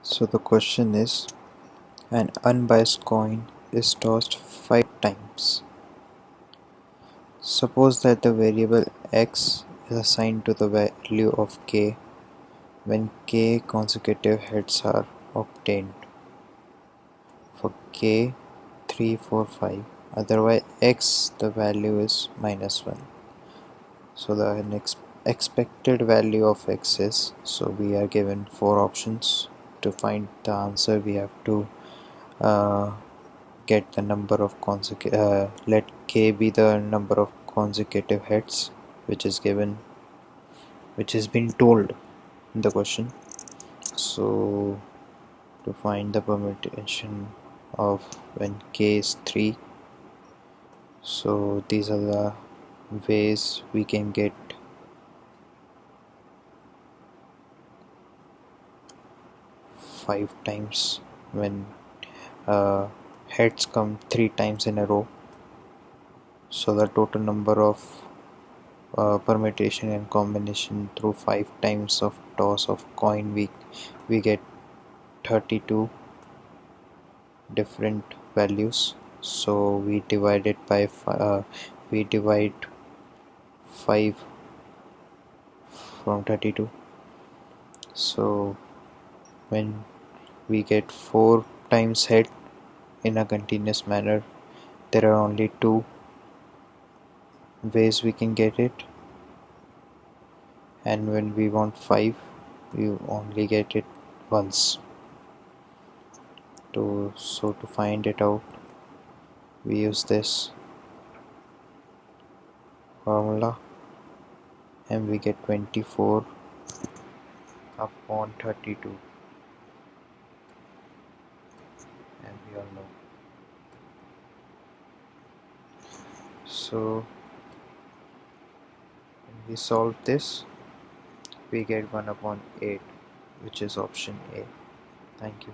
So the question is, an unbiased coin is tossed 5 times. Suppose that the variable x is assigned to the value of k when k consecutive heads are obtained. For k 3, 4, 5, otherwise x the value is -1. So the expected value of x is, so we are given 4 options. To find the answer we have to get the number of let k be the number of consecutive heads which is been told in the question. So to find the permutation of when k is 3, so these are the ways we can get 5 times when heads come 3 times in a row. So the total number of permutation and combination through 5 times of toss of coin, we get 32 different values. So we divide it by we divide 5 from 32. So when we get 4 times head in a continuous manner, there are only 2 ways we can get it, and when we want 5 you only get it once. So to find it out we use this formula and we get 24 upon 32, and we all know. So when we solve this we get 1 upon 8, which is option A. Thank you.